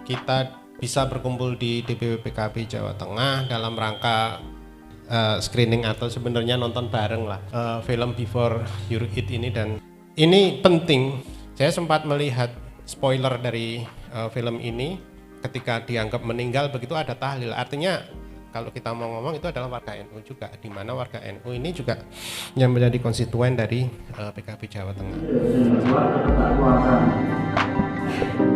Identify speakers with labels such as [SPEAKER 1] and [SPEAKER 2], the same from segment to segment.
[SPEAKER 1] kita bisa berkumpul di DPW PKB Jawa Tengah dalam rangka screening atau sebenarnya nonton bareng lah film Before You Eat ini, dan ini penting. Saya sempat melihat spoiler dari film ini ketika dianggap meninggal begitu ada tahlil, artinya kalau kita mau ngomong itu adalah warga NU juga, di mana warga NU ini juga yang menjadi konstituen dari PKB Jawa Tengah.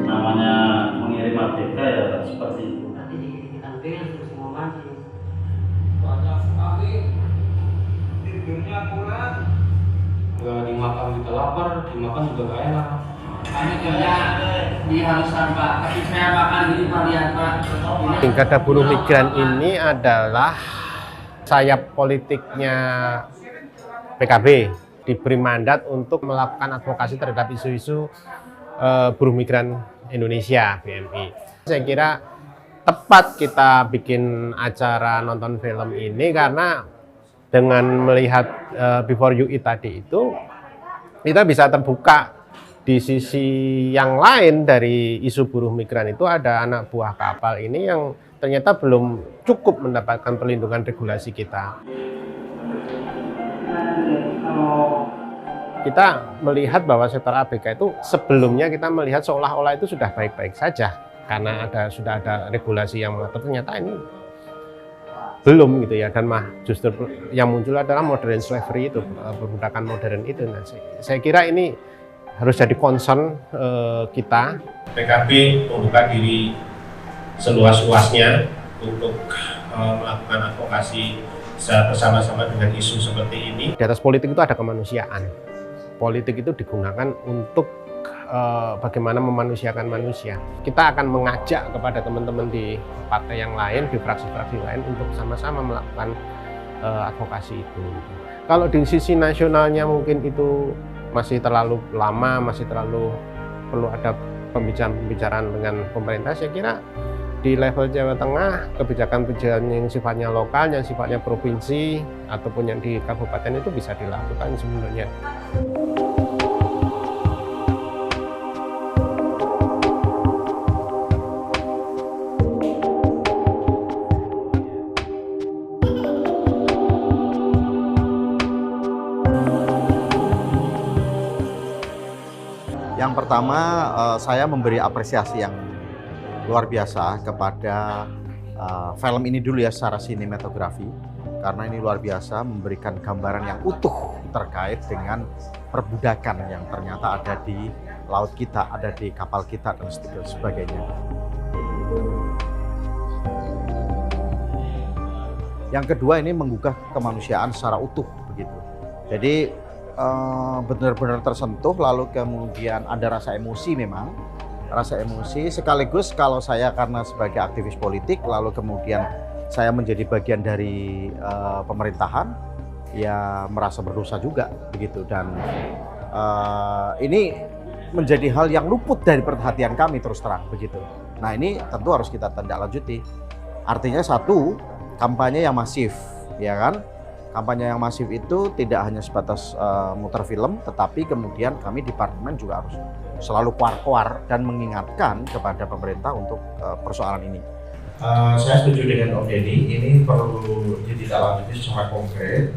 [SPEAKER 2] Namanya mengirim ABK ya seperti itu.
[SPEAKER 3] Nanti diambil terus mau mandi.
[SPEAKER 4] Banyak sekali, tidurnya kurang, nggak dimakan juga lapar, dimakan juga nggak enak.
[SPEAKER 3] Kami kerja di halusan Pak, tapi saya makan ini Pak, lihat Pak.
[SPEAKER 1] Kata buruh migran ini adalah sayap politiknya PKB, diberi mandat untuk melakukan advokasi terhadap isu-isu buruh migran Indonesia, BMI. Saya kira tepat kita bikin acara nonton film ini karena dengan melihat Before You Eat tadi itu kita bisa terbuka di sisi yang lain dari isu buruh migran. Itu ada anak buah kapal ini yang ternyata belum cukup mendapatkan perlindungan regulasi kita. Kita melihat bahwa sektor ABK itu sebelumnya kita melihat seolah-olah itu sudah baik-baik saja karena sudah ada regulasi yang mengatur, ternyata ini belum gitu ya, dan justru yang muncul adalah modern slavery itu, perbudakan modern itu. Nah, saya kira ini harus jadi concern kita.
[SPEAKER 5] PKB membuka diri seluas-luasnya untuk melakukan advokasi bersama-sama dengan isu seperti ini.
[SPEAKER 1] Di atas politik itu ada kemanusiaan. Politik itu digunakan untuk bagaimana memanusiakan manusia. Kita akan mengajak kepada teman-teman di partai yang lain, di fraksi-fraksi lain untuk sama-sama melakukan advokasi itu. Kalau di sisi nasionalnya mungkin itu masih terlalu lama, masih terlalu perlu ada pembicaraan dengan pemerintah. Saya kira di level Jawa Tengah, kebijakan-kebijakan yang sifatnya lokal, yang sifatnya provinsi, ataupun yang di kabupaten itu bisa dilakukan sebenarnya.
[SPEAKER 6] Yang pertama, saya memberi apresiasi yang luar biasa kepada film ini dulu ya, secara sinematografi, karena ini luar biasa memberikan gambaran yang utuh terkait dengan perbudakan yang ternyata ada di laut kita, ada di kapal kita dan sebagainya. Yang kedua, ini menggugah kemanusiaan secara utuh begitu. Jadi benar-benar tersentuh, lalu kemudian ada rasa emosi, memang rasa emosi sekaligus kalau saya karena sebagai aktivis politik lalu kemudian saya menjadi bagian dari pemerintahan, ya merasa berdosa juga begitu, dan ini menjadi hal yang luput dari perhatian kami terus terang begitu. Nah, ini tentu harus kita tindak lanjuti. Artinya satu, kampanye yang masif, ya kan? Kampanye yang masif itu tidak hanya sebatas muter film, tetapi kemudian kami di parlemen juga harus selalu kuar-kuar dan mengingatkan kepada pemerintah untuk persoalan ini.
[SPEAKER 5] Saya setuju dengan Om Denny, ini perlu ditindaklanjuti secara konkret.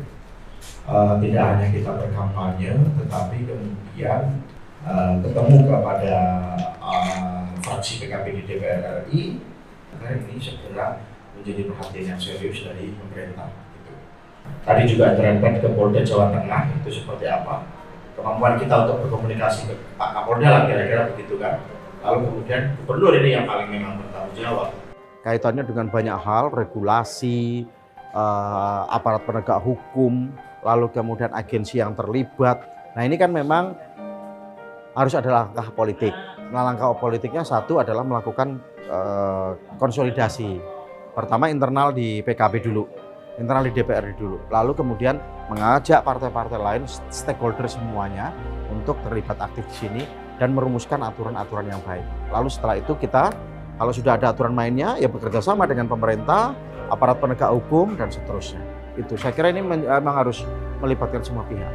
[SPEAKER 5] Tidak hanya kita berkampanye, tetapi kemudian ketemu kepada fraksi PKB di DPR RI, agar ini segera menjadi perhatian yang serius dari pemerintah. Tadi juga terangkan ke Polda Jawa Tengah itu seperti apa kemampuan kita untuk berkomunikasi ke Pak Kapolda lah, kira-kira begitu kan. Lalu kemudian gubernur ini yang paling memang bertanggung jawab.
[SPEAKER 6] Kaitannya dengan banyak hal, regulasi, aparat penegak hukum, lalu kemudian agensi yang terlibat. Nah, ini kan memang harus ada langkah politik. Nah, langkah politiknya satu adalah melakukan konsolidasi. Pertama internal di PKB dulu, internal di DPR dulu, lalu kemudian mengajak partai-partai lain, stakeholder semuanya untuk terlibat aktif di sini dan merumuskan aturan-aturan yang baik. Lalu setelah itu kita, kalau sudah ada aturan mainnya, ya bekerja sama dengan pemerintah, aparat penegak hukum dan seterusnya. Itu saya kira ini memang harus melibatkan semua pihak.